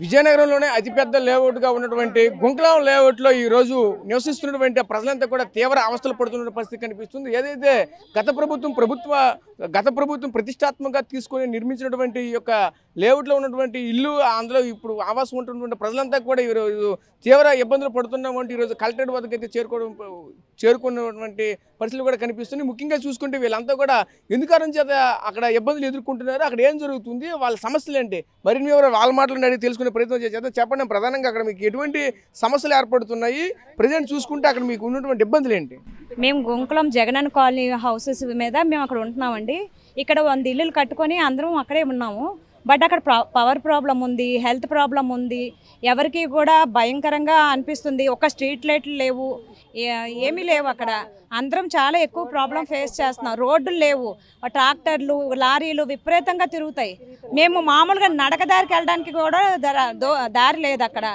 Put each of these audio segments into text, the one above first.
విజయనగరంలోనే అతిపెద్ద లేఅవుట్గా ఉన్నటువంటి గుంకలాం లేఅవుట్లో ఈరోజు నివసిస్తున్నటువంటి ప్రజలంతా కూడా తీవ్ర అవస్థలు పడుతున్న పరిస్థితి కనిపిస్తుంది. ఏదైతే గత ప్రభుత్వం ప్రతిష్టాత్మకంగా తీసుకొని నిర్మించినటువంటి ఈ యొక్క లేఅవుట్లో ఉన్నటువంటి ఇల్లు, అందులో ఇప్పుడు ఆవాసం ఉంటున్నటువంటి ప్రజలంతా కూడా ఈరోజు తీవ్ర ఇబ్బందులు పడుతున్నామంటే ఈరోజు కలెక్టరేట్ వద్దకు అయితే చేరుకున్నటువంటి పరిస్థితులు కూడా కనిపిస్తుంది. ముఖ్యంగా చూసుకుంటే వీళ్ళంతా కూడా ఎందుకారం చేత అక్కడ ఇబ్బందులు ఎదుర్కొంటున్నారు, అక్కడ ఏం జరుగుతుంది, వాళ్ళ సమస్యలు ఏంటి, మరిన్ని వివరాలు వాళ్ళ మాటలను అడిగి తెలుసుకునే ప్రయత్నం చేద్దాం. చెప్పండి, ప్రధానంగా అక్కడ మీకు ఎటువంటి సమస్యలు ఏర్పడుతున్నాయి, ప్రజెంట్ చూసుకుంటే అక్కడ మీకు ఉన్నటువంటి ఇబ్బందులు ఏంటి? మేము గుంకలం జగనన్న కాలనీ హౌసెస్ మీద మేము అక్కడ ఉంటున్నామండి. ఇక్కడ 100 ఇల్లులు కట్టుకొని అందరం అక్కడే ఉన్నాము. బట్ అక్కడ పవర్ ప్రాబ్లం ఉంది, హెల్త్ ప్రాబ్లం ఉంది, ఎవరికి కూడా భయంకరంగా అనిపిస్తుంది. ఒక స్ట్రీట్ లైట్లు లేవు, ఏమీ లేవు. అక్కడ అందరం చాలా ఎక్కువ ప్రాబ్లం ఫేస్ చేస్తున్నాం. రోడ్లు లేవు, ట్రాక్టర్లు లారీలు విపరీతంగా తిరుగుతాయి. మేము మామూలుగా నడకదారికి వెళ్ళడానికి కూడా దారి లేదు అక్కడ.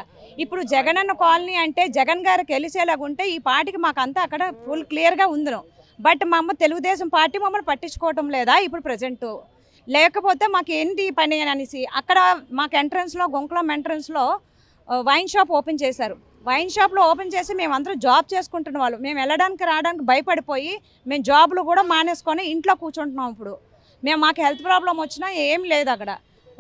ఇప్పుడు జగనన్న కాలనీ అంటే జగన్ గారికి గెలిచేలాగుంటే ఈ పార్టీకి మాకంతా అక్కడ ఫుల్ క్లియర్గా ఉందను. బట్ తెలుగుదేశం పార్టీ మమ్మల్ని పట్టించుకోవటం లేదా ఇప్పుడు ప్రజెంట్. లేకపోతే మాకు ఏంటి పని అనేసి అక్కడ మాకు ఎంట్రన్స్లో గుంకలం ఎంట్రన్స్లో వైన్ షాప్ ఓపెన్ చేశారు. వైన్ షాప్లో ఓపెన్ చేసి మేమందరం జాబ్ చేసుకుంటున్న వాళ్ళు, మేము వెళ్ళడానికి రావడానికి భయపడిపోయి మేము జాబ్లు కూడా మానేసుకొని ఇంట్లో కూర్చుంటున్నాం. ఇప్పుడు మాకు హెల్త్ ప్రాబ్లం వచ్చినా ఏం లేదు అక్కడ.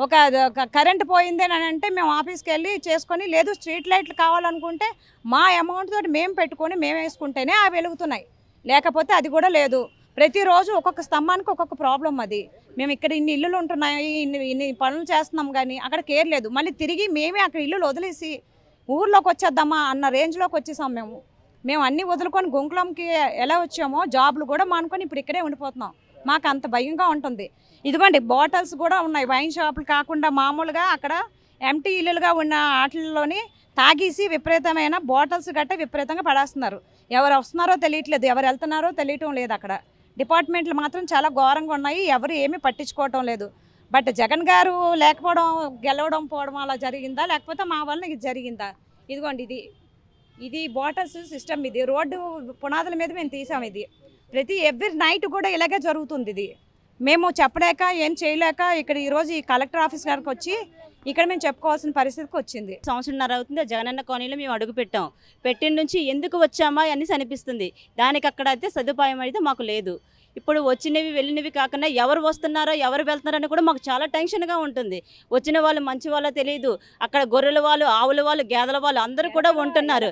ఒక కరెంట్ పోయింది అని అంటే మేము ఆఫీస్కి వెళ్ళి చేసుకొని, లేదు స్ట్రీట్ లైట్లు కావాలనుకుంటే మా అమౌంట్ తోటి మేము పెట్టుకొని మేము వేసుకుంటేనే అవి వెలుగుతున్నాయి, లేకపోతే అది కూడా లేదు. ప్రతిరోజు ఒక్కొక్క స్తంభానికి ఒక్కొక్క ప్రాబ్లం. అది మేము ఇక్కడ ఇన్ని ఇల్లులు ఉంటున్నాయి, ఇన్ని పనులు చేస్తున్నాం, కానీ అక్కడ కేర్ లేదు. మళ్ళీ తిరిగి మేమే అక్కడ ఇల్లులు వదిలేసి ఊర్లోకి వచ్చేద్దామా అన్న రేంజ్లోకి వచ్చేసాం. మేము అన్నీ వదులుకొని గుంకలంకి ఎలా వచ్చామో జాబ్లు కూడా మానుకొని ఇప్పుడు ఇక్కడే ఉండిపోతున్నాం. మాకు అంత భయంగా ఉంటుంది. ఇదిగోండి బాటిల్స్ కూడా ఉన్నాయి, వైన్ షాపులు కాకుండా మామూలుగా అక్కడ ఎంటీ ఇల్లులుగా ఉన్న వాటిల్లోని తాగేసి విపరీతమైన బాటిల్స్ గట్ట విపరీతంగా పడేస్తున్నారు. ఎవరు వస్తున్నారో తెలియట్లేదు, ఎవరు వెళ్తున్నారో తెలియటం లేదు. అక్కడ డిపార్ట్మెంట్లు మాత్రం చాలా ఘోరంగా ఉన్నాయి, ఎవరు ఏమీ పట్టించుకోవటం లేదు. బట్ జగన్ గారు లేకపోవడం, గెలవడం పోవడం అలా జరిగిందా, లేకపోతే మా వల్ల ఇది జరిగిందా? ఇదిగోండి ఇది బాటిల్స్ సిస్టమ్. ఇది రోడ్డు పునాదుల మీద మేము తీసాం. ఇది ఎవ్రీ నైట్ కూడా ఇలాగే జరుగుతుంది. ఇది మేము చెప్పలేక ఏం చేయలేక ఇక్కడ ఈరోజు ఈ కలెక్టర్ ఆఫీస్ గారికి వచ్చి ఇక్కడ మేము చెప్పుకోవాల్సిన పరిస్థితికి వచ్చింది. సంవత్సరంన్నర అవుతుంది జగనన్న కాలనీలో మేము అడుగు పెట్టిన నుంచి ఎందుకు వచ్చామా అనేసి అనిపిస్తుంది. దానికి అక్కడ అయితే సదుపాయం అయితే మాకు లేదు. ఇప్పుడు వచ్చినవి వెళ్ళినవి కాకుండా ఎవరు వస్తున్నారో ఎవరు వెళ్తున్నారని కూడా మాకు చాలా టెన్షన్గా ఉంటుంది. వచ్చిన వాళ్ళు మంచి వాళ్ళో తెలియదు, అక్కడ గొర్రెల వాళ్ళు, ఆవుల వాళ్ళు, గేదెల వాళ్ళు అందరూ కూడా ఉంటున్నారు.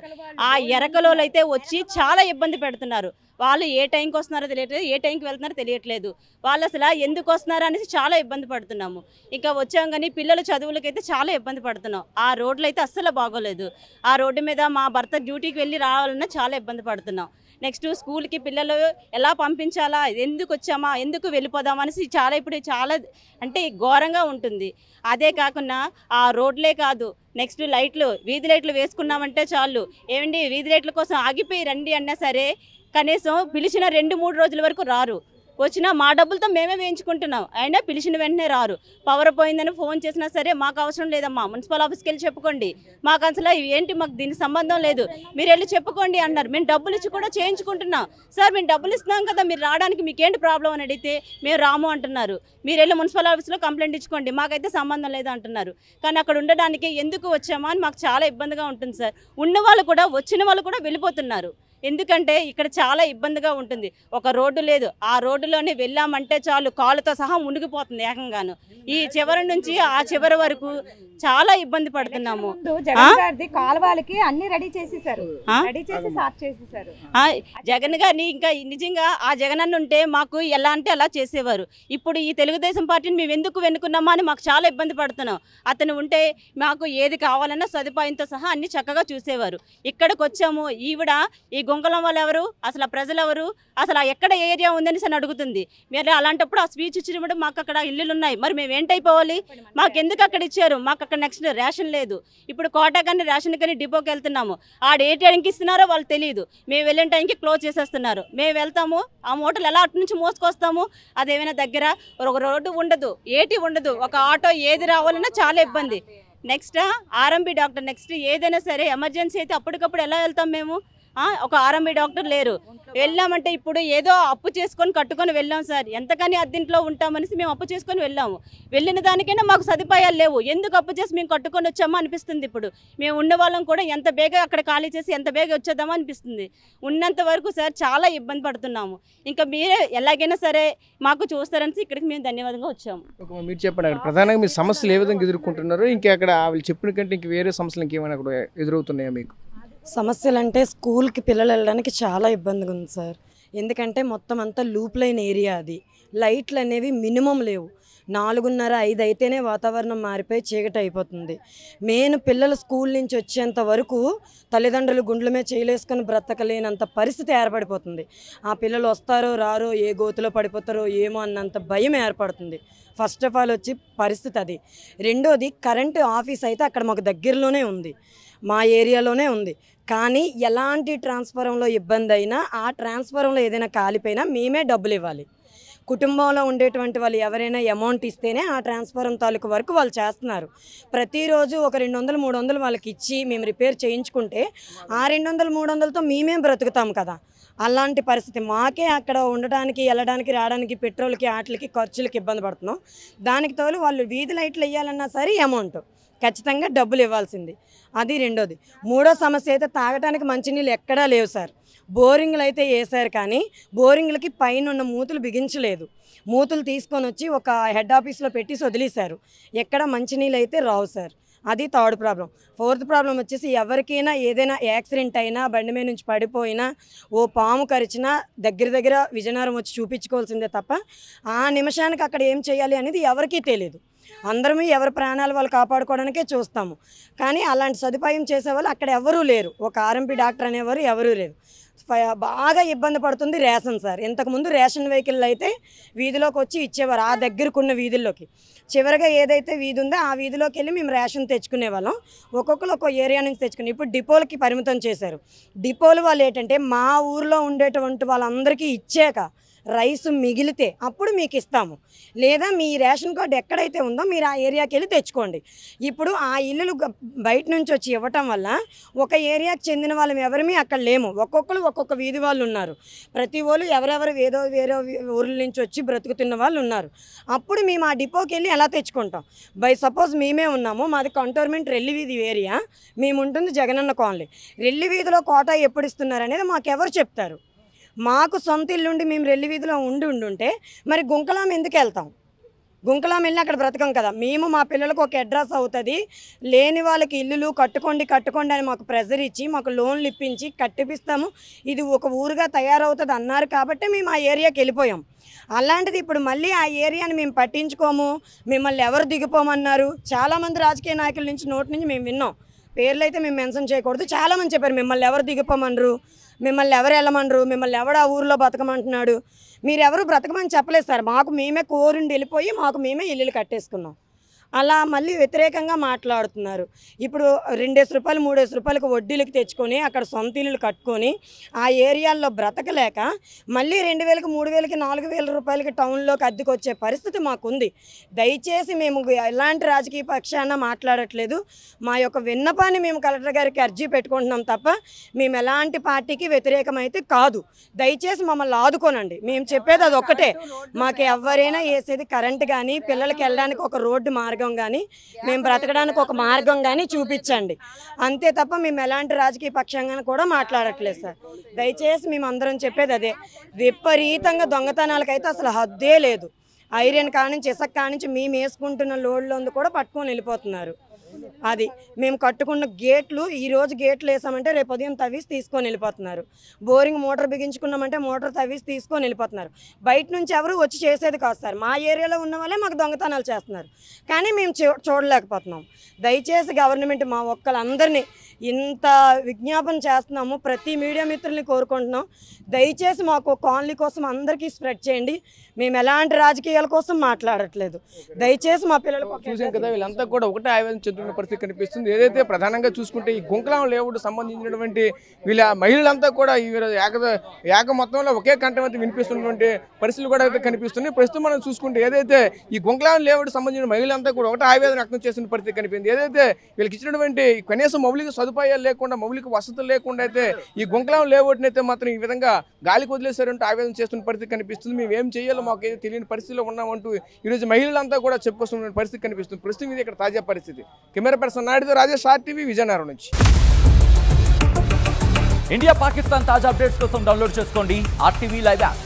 ఆ ఎరకలోళ్ళు అయితే వచ్చి చాలా ఇబ్బంది పెడుతున్నారు. వాళ్ళు ఏ టైంకి వస్తున్నారో తెలియట్లేదు, ఏ టైంకి వెళ్తున్నారో తెలియట్లేదు. వాళ్ళు అసలు ఎందుకు వస్తున్నారో అనేసి చాలా ఇబ్బంది పడుతున్నాము. ఇంకా వచ్చాం కానీ పిల్లల చదువులకైతే చాలా ఇబ్బంది పడుతున్నాం. ఆ రోడ్లు అయితే అస్సలు బాగోలేదు. ఆ రోడ్డు మీద మా భర్త డ్యూటీకి వెళ్ళి రావాలన్నా చాలా ఇబ్బంది పడుతున్నాం. నెక్స్ట్ స్కూల్కి పిల్లలు ఎలా పంపించాలా, ఎందుకు వచ్చామా, ఎందుకు వెళ్ళిపోదామా అనేసి ఇప్పుడు చాలా అంటే ఘోరంగా ఉంటుంది. అదే కాకుండా ఆ రోడ్లే కాదు, నెక్స్ట్ లైట్లు, వీధి లైట్లు వేసుకున్నామంటే చాలు, ఏమండి వీధి లైట్ల కోసం ఆగిపోయి రండి అన్నా సరే కనీసం పిలిచిన 2-3 రోజుల వరకు రారు. వచ్చినా మా డబ్బులతో మేమే వేయించుకుంటున్నాం, అయినా పిలిచిన వెంటనే రారు. పవర్ పోయిందని ఫోన్ చేసినా సరే మాకు అవసరం లేదమ్మా, మున్సిపల్ ఆఫీస్కి వెళ్ళి చెప్పుకోండి, మాకు అసలు ఏంటి మాకు దీనికి సంబంధం లేదు, మీరు వెళ్ళి చెప్పుకోండి అన్నారు. మేము డబ్బులు ఇచ్చి కూడా చేయించుకుంటున్నాం. సార్ మేము డబ్బులు ఇస్తున్నాం కదా, మీరు రావడానికి మీకేంటి ప్రాబ్లం అని అడిగితే మేము రాము అంటున్నారు. మీరు వెళ్ళి మున్సిపల్ ఆఫీస్లో కంప్లైంట్ ఇచ్చుకోండి, మాకైతే సంబంధం లేదు అంటున్నారు. కానీ అక్కడ ఉండడానికి ఎందుకు వచ్చామా అని మాకు చాలా ఇబ్బందిగా ఉంటుంది సార్. ఉన్న వాళ్ళు కూడా, వచ్చిన వాళ్ళు కూడా వెళ్ళిపోతున్నారు. ఎందుకంటే ఇక్కడ చాలా ఇబ్బందిగా ఉంటుంది. ఒక రోడ్డు లేదు, ఆ రోడ్డులోనే వెళ్ళామంటే చాలు కాళ్ళతో సహా మునిగిపోతుంది ఏకంగాను. ఈ చివరి నుంచి ఆ చివరి వరకు చాలా ఇబ్బంది పడుతున్నాము. కాలువలకి అన్ని రెడీ చేసేసారు, రెడీ చేసి సాఫ్ చేసేసారు. జగన్ గారిని ఇంకా నిజంగా ఆ జగన్ అన్న ఉంటే మాకు ఎలా అంటే అలా చేసేవారు. ఇప్పుడు ఈ తెలుగుదేశం పార్టీని మేము ఎందుకు వెనుకున్నామా అని మాకు చాలా ఇబ్బంది పడుతున్నాం. అతను ఉంటే మాకు ఏది కావాలన్నా సదుపాయంతో సహా అన్ని చక్కగా చూసేవారు. ఇక్కడికి వచ్చాము, ఈవిడ ఈ గుంకలం వాళ్ళు ఎవరు, అసలు ప్రజలు ఎవరు, అసలు ఎక్కడ ఏరియా ఉందని అని అడుగుతుంది. మీరు అలాంటప్పుడు ఆ స్పీచ్ ఇచ్చినప్పుడు మాకు అక్కడ ఇల్లులు ఉన్నాయి, మరి మేము ఏంటైపోవాలి, మాకు ఎందుకు అక్కడ ఇచ్చారు, మాకు అక్కడ నెక్స్ట్ రేషన్ లేదు. ఇప్పుడు కోటా కానీ రేషన్ కానీ డిపోకి వెళ్తున్నాము, ఆడ ఏ టైంకి ఇస్తున్నారో వాళ్ళు తెలియదు. మేము వెళ్ళిన టైంకి క్లోజ్ చేసేస్తున్నారు. మేము వెళ్తాము, ఆ మూటలు ఎలా అటు నుంచి మోసుకొస్తాము, అదేమైనా దగ్గర ఒక రోడ్డు ఉండదు, ఏటి ఉండదు, ఒక ఆటో ఏది రావాలన్నా చాలా ఇబ్బంది. నెక్స్ట్ ఆర్ఎంపీ డాక్టర్, నెక్స్ట్ ఏదైనా సరే ఎమర్జెన్సీ అయితే అప్పటికప్పుడు ఎలా వెళ్తాం మేము? ఒక ఆర్ఎంపీ డాక్టర్ లేరు. వెళ్ళామంటే ఇప్పుడు ఏదో అప్పు చేసుకొని కట్టుకొని వెళ్ళాం సార్. ఎంతకని అద్దెంట్లో ఉంటామనేసి మేము అప్పు చేసుకొని వెళ్ళాము. వెళ్ళిన దానికైనా మాకు సదుపాయాలు లేవు. ఎందుకు అప్పు చేసి మేము కట్టుకొని వచ్చామో అనిపిస్తుంది. ఇప్పుడు మేము ఉన్న వాళ్ళం కూడా ఎంత బేగా అక్కడ ఖాళీ చేసి ఎంత బేగా వచ్చేద్దామో అనిపిస్తుంది. ఉన్నంత వరకు సార్ చాలా ఇబ్బంది పడుతున్నాము. ఇంకా మీరే ఎలాగైనా సరే మాకు చూస్తారని ఇక్కడికి మేము ధన్యవాదంగా వచ్చాము. మీరు చెప్పండి, అక్కడ ప్రధానంగా మీ సమస్యలు ఏ విధంగా ఎదుర్కొంటున్నారు? ఇంకా అక్కడ వాళ్ళు చెప్పిన కంటే ఇంక వేరే సమస్యలు ఇంకేమైనా అక్కడ ఎదురవుతున్నాయా మీకు? సమస్యలు అంటే స్కూల్కి పిల్లలు వెళ్ళడానికి చాలా ఇబ్బందిగా ఉంది సార్. ఎందుకంటే మొత్తం అంతా లూప్ లైన్ ఏరియా, అది లైట్లు అనేవి మినిమం లేవు. 4:30, 5 అయితేనే వాతావరణం మారిపోయి చీకటి అయిపోతుంది. మెయిన్ పిల్లలు స్కూల్ నుంచి వచ్చేంత వరకు తల్లిదండ్రులు గుండ్ల మీద చేయలేసుకొని బ్రతకలేనంత పరిస్థితి ఏర్పడిపోతుంది. ఆ పిల్లలు వస్తారో రారో, ఏ గోతులో పడిపోతారో ఏమో అన్నంత భయం ఏర్పడుతుంది. ఫస్ట్ ఆఫ్ ఆల్ వచ్చి పరిస్థితి అది. రెండోది, కరెంటు ఆఫీస్ అయితే అక్కడ మాకు దగ్గరలోనే ఉంది, మా ఏరియాలోనే ఉంది. కానీ ఎలాంటి ట్రాన్స్ఫారంలో ఇబ్బంది అయినా, ఆ ట్రాన్స్ఫారంలో ఏదైనా కాలిపోయినా మేమే డబ్బులు ఇవ్వాలి. కుటుంబంలో ఉండేటువంటి వాళ్ళు ఎవరైనా అమౌంట్ ఇస్తేనే ఆ ట్రాన్స్ఫారం తాలూకు వరకు వాళ్ళు చేస్తున్నారు. ప్రతిరోజు ఒక 200, 300 వాళ్ళకి ఇచ్చి మేము రిపేర్ చేయించుకుంటే ఆ 200, 300తో మేమేం బ్రతుకుతాం కదా. అలాంటి పరిస్థితి మాకే అక్కడ ఉండడానికి, వెళ్ళడానికి, రావడానికి, పెట్రోల్కి, ఆటలకి, ఖర్చులకి ఇబ్బంది పడుతున్నాం. దానికి తోలు వాళ్ళు వీధి లైట్లు వేయాలన్నా సరే అమౌంట్ ఖచ్చితంగా డబ్బులు ఇవ్వాల్సింది. అది రెండోది. మూడో సమస్య అయితే తాగడానికి మంచినీళ్ళు ఎక్కడా లేవు సార్. బోరింగ్లు అయితే వేసారు కానీ బోరింగ్లకి పైన ఉన్న మూతులు బిగించలేదు. మూతులు తీసుకొని వచ్చి ఒక హెడ్ ఆఫీస్లో పెట్టి వదిలేశారు. ఎక్కడ మంచినీళ్ళు అయితే రావు సార్. అది థర్డ్ ప్రాబ్లం. ఫోర్త్ ప్రాబ్లం వచ్చేసి ఎవరికైనా ఏదైనా యాక్సిడెంట్ అయినా, బండి మీద నుంచి పడిపోయినా, ఓ పాము కరిచినా దగ్గర విజయనగరం వచ్చి చూపించుకోవాల్సిందే తప్ప ఆ నిమిషానికి అక్కడ ఏం చేయాలి అనేది ఎవరికీ తెలియదు. అందరము ఎవరి ప్రాణాలు వాళ్ళు కాపాడుకోవడానికే చూస్తాము. కానీ అలాంటి సదుపాయం చేసేవాళ్ళు అక్కడ ఎవరూ లేరు. ఒక ఆర్ఎంపీ డాక్టర్ అనేవారు ఎవరూ లేరు. బాగా ఇబ్బంది పడుతుంది రేషన్ సార్. ఇంతకుముందు రేషన్ వెహికల్ అయితే వీధిలోకి వచ్చి ఇచ్చేవారు, ఆ దగ్గరకున్న వీధుల్లోకి. చివరిగా ఏదైతే వీధి ఉందో ఆ వీధిలోకి వెళ్ళి మేము రేషన్ తెచ్చుకునే వాళ్ళం. ఒక్కొక్కరు ఒక్కో ఏరియా నుంచి తెచ్చుకుని ఇప్పుడు డిపోలకి పరిమితం చేశారు. డిపోలు వాళ్ళు ఏంటంటే మా ఊరిలో ఉండేటువంటి వాళ్ళందరికీ ఇచ్చాక రైసు మిగిలితే అప్పుడు మీకు ఇస్తాము, లేదా మీ రేషన్ కార్డు ఎక్కడైతే ఉందో మీరు ఆ ఏరియాకి వెళ్ళి తెచ్చుకోండి. ఇప్పుడు ఆ ఇల్లులు బయట నుంచి వచ్చి ఇవ్వటం వల్ల ఒక ఏరియాకి చెందిన వాళ్ళం ఎవరిమీ అక్కడ లేము. ఒక్కొక్కరు ఒక్కొక్క వీధి వాళ్ళు ఉన్నారు. ప్రతి వాళ్ళు ఎవరెవరు వేరే ఊర్ల నుంచి వచ్చి బ్రతుకుతున్న వాళ్ళు ఉన్నారు. అప్పుడు మేము ఆ డిపోకి వెళ్ళి ఎలా తెచ్చుకుంటాం? బై సపోజ్ మేమే ఉన్నాము, మాది కంటోన్మెంట్ రెల్లి వీధి ఏరియా, మేము ఉంటుంది జగనన్న కాలనీ. రెల్లి వీధిలో కోటా ఎప్పుడు ఇస్తున్నారు అనేది మాకెవరు చెప్తారు? మాకు సొంత ఇల్లుండి మేము రెల్లి వీధిలో ఉండుంటే మరి గుంకలాం ఎందుకు వెళ్తాం? గుంకలాం వెళ్ళి అక్కడ బ్రతకం కదా. మేము మా పిల్లలకు ఒక అడ్రస్ అవుతుంది, లేని వాళ్ళకి ఇల్లులు కట్టుకోండి అని మాకు ప్రెజర్ ఇచ్చి మాకు లోన్లు ఇప్పించి కట్టిపిస్తాము, ఇది ఒక ఊరుగా తయారవుతుంది అన్నారు కాబట్టి మేము ఆ ఏరియాకి వెళ్ళిపోయాం. అలాంటిది ఇప్పుడు మళ్ళీ ఆ ఏరియాని మేము పట్టించుకోము, మిమ్మల్ని ఎవరు దిగిపోమన్నారు? చాలామంది రాజకీయ నాయకుల నుంచి నోటి నుంచి మేము విన్నాం. పేర్లు అయితే మేము మెన్షన్ చేయకూడదు. చాలామంది చెప్పారు మిమ్మల్ని ఎవరు దిగిపోమన్నారు, మిమ్మల్ని ఎవరు వెళ్ళమనరు, మిమ్మల్ని ఎవరు ఆ ఊరిలో బతకమంటున్నాడు. మీరెవరు బ్రతకమని చెప్పలేదు సార్. మాకు మేమే కోరుండి వెళ్ళిపోయి మాకు మేమే ఇల్లులు కట్టేసుకున్నాం. అలా మళ్ళీ వ్యతిరేకంగా మాట్లాడుతున్నారు. ఇప్పుడు 2 రూపాయలు 3 రూపాయలకు వడ్డీలకు తెచ్చుకొని అక్కడ సొంత ఇల్లులు కట్టుకొని ఆ ఏరియాల్లో బ్రతకలేక మళ్ళీ 2000కి 3000కి 4000 రూపాయలకి టౌన్లోకి అద్దెకు వచ్చే పరిస్థితి మాకుంది. దయచేసి మేము ఎలాంటి రాజకీయ పక్షాన మాట్లాడట్లేదు. మా యొక్క విన్నపాన్ని మేము కలెక్టర్ గారికి అర్జీ పెట్టుకుంటున్నాం తప్ప మేము ఎలాంటి పార్టీకి వ్యతిరేకమైతే కాదు. దయచేసి మమ్మల్ని ఆదుకోనండి. మేము చెప్పేది అది ఒక్కటే, మాకు ఎవరైనా వేసేది కరెంటు కానీ, పిల్లలకి వెళ్ళడానికి ఒక రోడ్డు మార్గం కానీ, మేము బ్రతకడానికి ఒక మార్గం కానీ చూపించండి. అంతే తప్ప మేము ఎలాంటి రాజకీయ పక్షంగా కూడా మాట్లాడట్లేదు సార్. దయచేసి మేము అందరం చెప్పేది అదే. విపరీతంగా దొంగతనాలకైతే అసలు హద్దే లేదు. ఐరన్ కానించి, ఇసుక కానించి మేము వేసుకుంటున్న లోడ్లో కూడా పట్టుకొని వెళ్ళిపోతున్నారు. అది మేము కట్టుకున్న గేట్లు, ఈరోజు గేట్లు వేసామంటే రేపు ఉదయం తవ్వేసి తీసుకొని వెళ్ళిపోతున్నారు. బోరింగ్ మోటార్ బిగించుకున్నామంటే మోటార్ తవ్వేసి తీసుకొని వెళ్ళిపోతున్నారు. బయట నుంచి ఎవరు వచ్చి చేసేది కాదు సార్. మా ఏరియాలో ఉన్న వాళ్ళే మాకు దొంగతనాలు చేస్తున్నారు, కానీ మేము చూడలేకపోతున్నాం. దయచేసి గవర్నమెంట్ మా ఒక్కళ్ళందరినీ ఇంత విజ్ఞాపన చేస్తున్నాము, ప్రతి మీడియా మిత్రుల్ని కోరుకుంటున్నాం. దయచేసి మాకు కాలనీ కోసం అందరికీ స్ప్రెడ్ చేయండి. మేము ఎలాంటి రాజకీయాల కోసం మాట్లాడట్లేదు. దయచేసి మా పిల్లలకు చూసాం కదా, వీళ్ళంతా కూడా ఒకటే ఆవేదన చెందుతున్నారు. చేస్తున్న పరిస్థితి కనిపిస్తుంది. ఏదైతే ప్రధానంగా చూసుకుంటే ఈ గుంకలాం లేఅవుట్ సంబంధించినటువంటి వీళ్ళ మహిళలంతా కూడా ఈ ఏక మొత్తంలో ఒకే కంఠం వినిపిస్తున్నటువంటి పరిస్థితులు కూడా అయితే కనిపిస్తున్నాయి. ప్రస్తుతం మనం చూసుకుంటే ఏదైతే ఈ గుంకలాం లేఅవుట్ సంబంధించిన మహిళలంతా కూడా ఒకటే ఆవేదన వ్యక్తం చేస్తున్న పరిస్థితి కనిపించింది. ఏదైతే వీళ్ళకి ఇచ్చినటువంటి కనీసం మౌలిక సదుపాయాలు లేకుండా, మౌలిక వసతులు లేకుండా అయితే ఈ గుంకలాం లేఅవుట్ని అయితే మాత్రం ఈ విధంగా గాలికి వదిలేశారంటూ ఆవేదన చేస్తున్న పరిస్థితి కనిపిస్తుంది. మేము ఏం చేయాలో మాకు ఏదో తెలియని పరిస్థితిలో ఉన్నామంటూ ఈరోజు మహిళలంతా కూడా చెప్పుకొస్తున్న పరిస్థితి కనిపిస్తుంది. ప్రస్తుతం ఇది ఇక్కడ తాజా పరిస్థితి. కెమెరా పర్సన్ నాయుడుతో రాజేష్, RTV, విజయనగరం నుంచి. ఇండియా పాకిస్తాన్ తాజా అప్డేట్స్ కోసం డౌన్లోడ్ చేసుకోండి RTV లైవ్ యాప్.